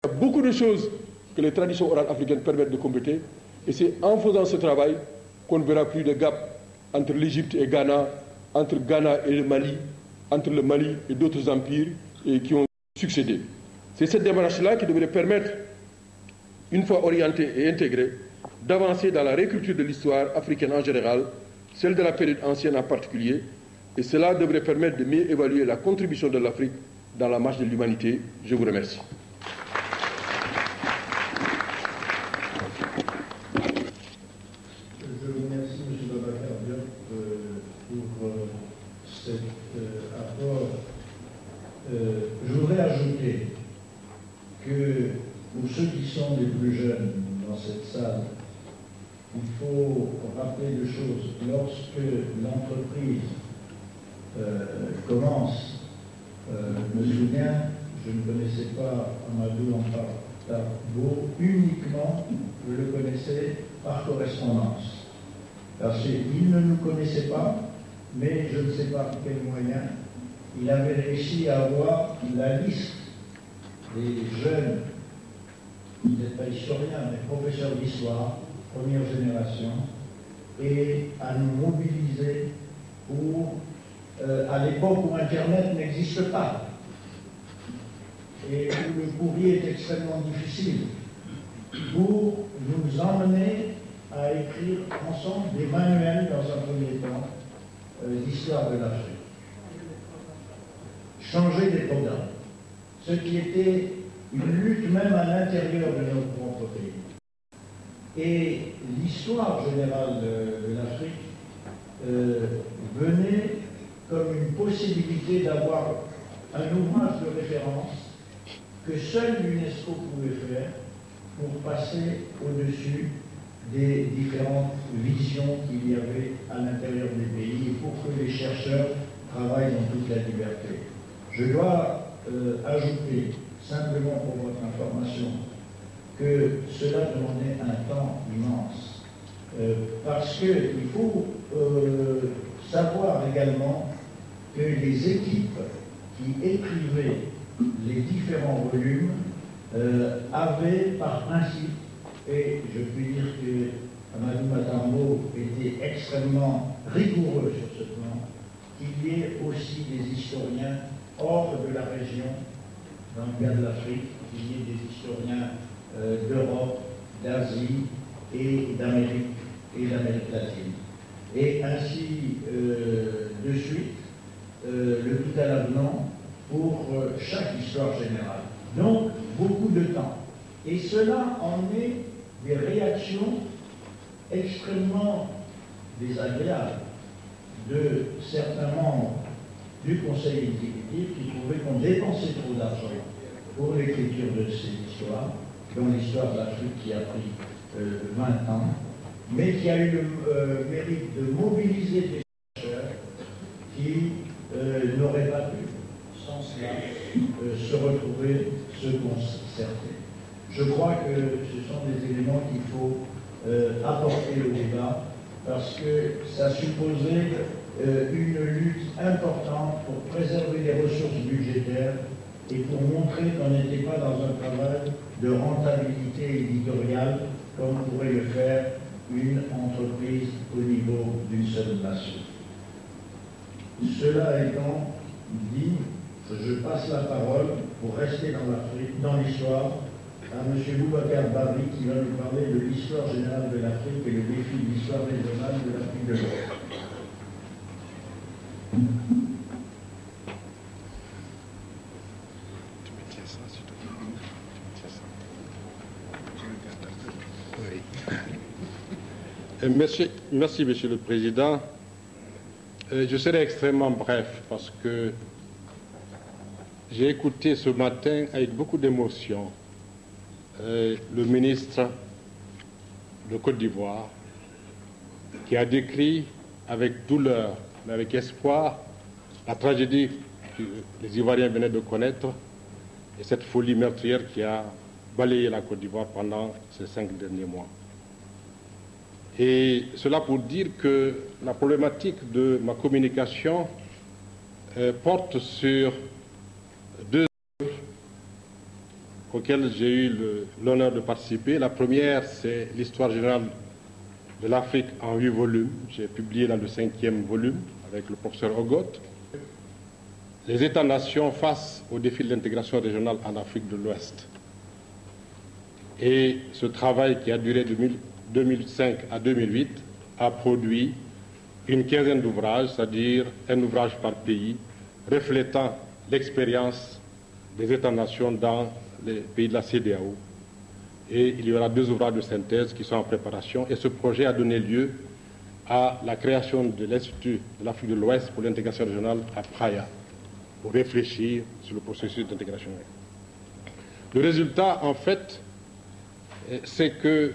Il y a beaucoup de choses que les traditions orales africaines permettent de compléter, et c'est en faisant ce travail qu'on ne verra plus de gap entre l'Égypte et Ghana, entre Ghana et le Mali, entre le Mali et d'autres empires qui ont succédé. C'est cette démarche-là qui devrait permettre, une fois orientée et intégrée, d'avancer dans la réécriture de l'histoire africaine en général, celle de la période ancienne en particulier, et cela devrait permettre de mieux évaluer la contribution de l'Afrique dans la marche de l'humanité. Je vous remercie. Je vous remercie, M. Babacar Diop, pour cet apport. Je voudrais ajouter que pour ceux qui sont les plus jeunes dans cette salle, il faut rappeler deux choses. Lorsque l'entreprise commence, je me souviens, je ne connaissais pas Amadou Ampatabo uniquement, je le connaissais par correspondance. Parce qu'il ne nous connaissait pas, mais je ne sais pas par quel moyen, il avait réussi à avoir la liste des jeunes, vous n'êtes pas historien, mais professeurs d'histoire, première génération, et à nous mobiliser pour, à l'époque où Internet n'existe pas, et où le courrier est extrêmement difficile, pour nous emmener à écrire ensemble des manuels dans un premier temps d'histoire de l'Afrique. Changer des programmes, ce qui était une lutte même à l'intérieur de notre propre pays. Et l'histoire générale de l'Afrique venait comme une possibilité d'avoir un ouvrage de référence que seule l'UNESCO pouvait faire pour passer au-dessus des différentes visions qu'il y avait à l'intérieur des pays et pour que les chercheurs travaillent dans toute la liberté. Je dois ajouter, simplement pour votre information, que cela demandait un temps immense. Parce qu'il faut savoir également que les équipes qui écrivaient les différents volumes avaient par principe, et je puis dire que Amadou Matambo était extrêmement rigoureux sur ce plan, qu'il y ait aussi des historiens hors de la région, dans le cas de l'Afrique, qu'il y ait des historiens d'Europe, d'Asie et d'Amérique latine. Et ainsi de suite, le tout à l'avenant pour chaque histoire générale. Donc, beaucoup de temps. Et cela en est des réactions extrêmement désagréables de certains membres du Conseil exécutif qui trouvaient qu'on dépensait trop d'argent pour l'écriture de ces histoires, dont l'histoire de l'Afrique qui a pris 20 ans, mais qui a eu le mérite de mobiliser des chercheurs qui n'auraient pas pu, sans cela, se retrouver, se concerter. Je crois que ce sont des éléments qu'il faut apporter au débat, parce que ça supposait une lutte importante pour préserver les ressources budgétaires et pour montrer qu'on n'était pas dans un travail de rentabilité éditoriale comme pourrait le faire une entreprise au niveau d'une seule nation. Cela étant dit, je passe la parole pour rester dans l'histoire à M. Boubacar Barry qui va nous parler de l'histoire générale de l'Afrique et le défi de l'histoire régionale de l'Afrique de l'Ouest. Merci, Monsieur le Président. Je serai extrêmement bref parce que j'ai écouté ce matin avec beaucoup d'émotion le ministre de Côte d'Ivoire qui a décrit avec douleur mais avec espoir la tragédie que les Ivoiriens venaient de connaître et cette folie meurtrière qui a balayé la Côte d'Ivoire pendant ces 5 derniers mois. Et cela pour dire que la problématique de ma communication porte sur deux œuvres auxquelles j'ai eu l'honneur de participer. La première, c'est l'histoire générale de l'Afrique en 8 volumes. J'ai publié dans le 5e volume avec le professeur Ogot. Les États-nations face au défi de l'intégration régionale en Afrique de l'Ouest. Et ce travail qui a duré de 2005 à 2008 a produit une quinzaine d'ouvrages, c'est-à-dire un ouvrage par pays, reflétant l'expérience des États-nations dans les pays de la CEDEAO. Et il y aura 2 ouvrages de synthèse qui sont en préparation. Et ce projet a donné lieu à la création de l'Institut de l'Afrique de l'Ouest pour l'intégration régionale à Praia, pour réfléchir sur le processus d'intégration. Le résultat, en fait, c'est que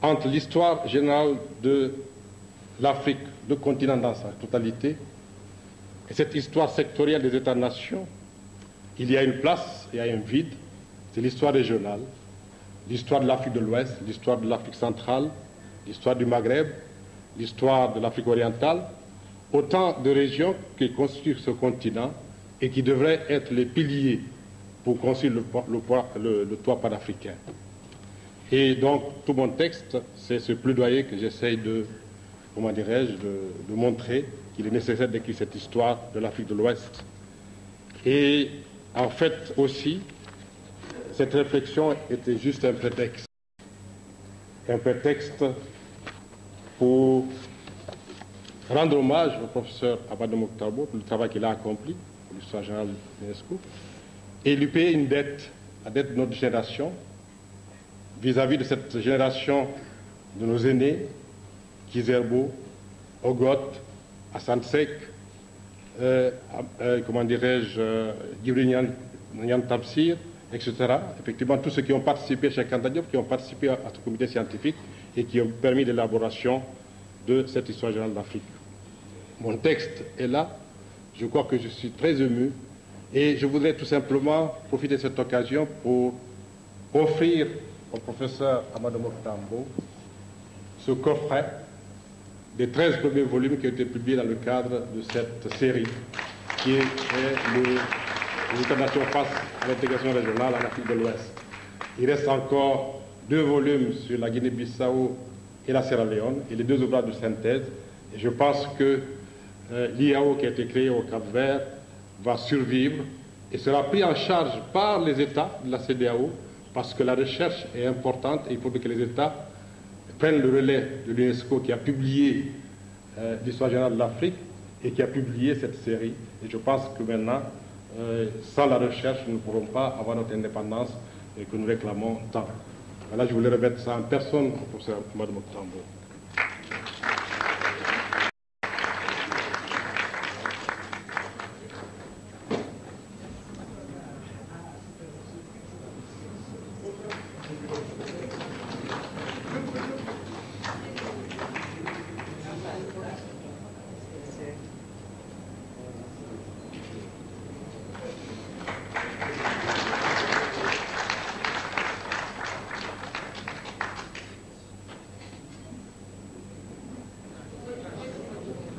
entre l'histoire générale de l'Afrique, le continent dans sa totalité, et cette histoire sectorielle des États-nations, il y a une place, il y a un vide. C'est l'histoire régionale, l'histoire de l'Afrique de l'Ouest, l'histoire de l'Afrique centrale, l'histoire du Maghreb, l'histoire de l'Afrique orientale, autant de régions qui constituent ce continent et qui devraient être les piliers pour construire le toit panafricain. Et donc, tout mon texte, c'est ce plaidoyer que j'essaye de, comment dirais-je, de montrer qu'il est nécessaire d'écrire cette histoire de l'Afrique de l'Ouest. Et en fait aussi, cette réflexion était juste un prétexte. Un prétexte pour rendre hommage au professeur Amadou Mokhtar-Mbow pour le travail qu'il a accompli pour l'histoire générale de l'UNESCO et lui payer une dette, la dette de notre génération, vis-à-vis de cette génération de nos aînés, Kizerbo, Ogot, Hassan Sek, comment dirais-je, Djibril Niane Tafsir, etc. Effectivement, tous ceux qui ont participé chez Anta Diop, qui ont participé à ce comité scientifique et qui ont permis l'élaboration de cette histoire générale d'Afrique. Mon texte est là. Je crois que je suis très ému et je voudrais tout simplement profiter de cette occasion pour offrir au professeur Amadou Mokhtar-Mbow ce coffret des 13 premiers volumes qui ont été publiés dans le cadre de cette série qui est les États-nations face à l'intégration régionale en Afrique de l'Ouest. Il reste encore 2 volumes sur la Guinée-Bissau et la Sierra Leone et les 2 ouvrages de synthèse. Et je pense que l'IAO qui a été créé au Cap-Vert va survivre et sera pris en charge par les États de la CEDEAO parce que la recherche est importante et il faut que les États prennent le relais de l'UNESCO qui a publié l'histoire générale de l'Afrique et qui a publié cette série. Et je pense que maintenant, sans la recherche, nous ne pourrons pas avoir notre indépendance et que nous réclamons tant. Voilà, je voulais remettre ça en personne au professeur Amadou Mokhtar-Mbow.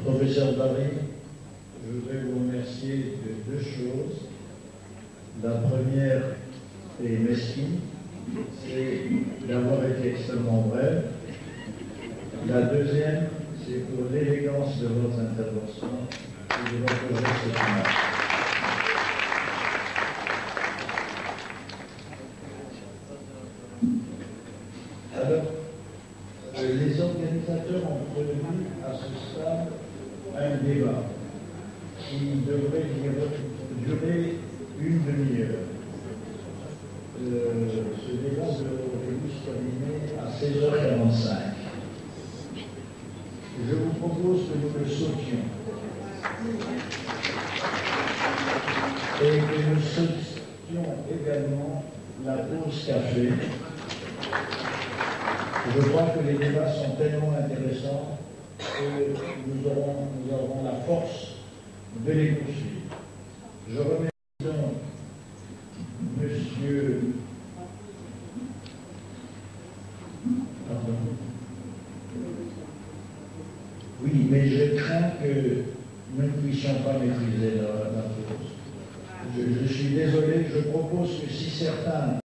Professeur Barry, je voudrais vous remercier de 2 choses. La première est mesquine, c'est d'avoir été extrêmement brève. La deuxième, c'est pour l'élégance de votre intervention et de votre geste final. Alors, les organisateurs ont prévu à ce stade un débat qui devrait durer une demi-heure. Ce débat devrait se terminer à 16h45. Je vous propose que nous le sautions et que nous sautions également la pause café. Je crois que les débats sont tellement intéressants que nous aurons la force de les poursuivre. Je remercie donc Monsieur... Pardon. Oui, mais je crains que nous ne puissions pas maîtriser la pause. Je suis désolé, je propose que si certains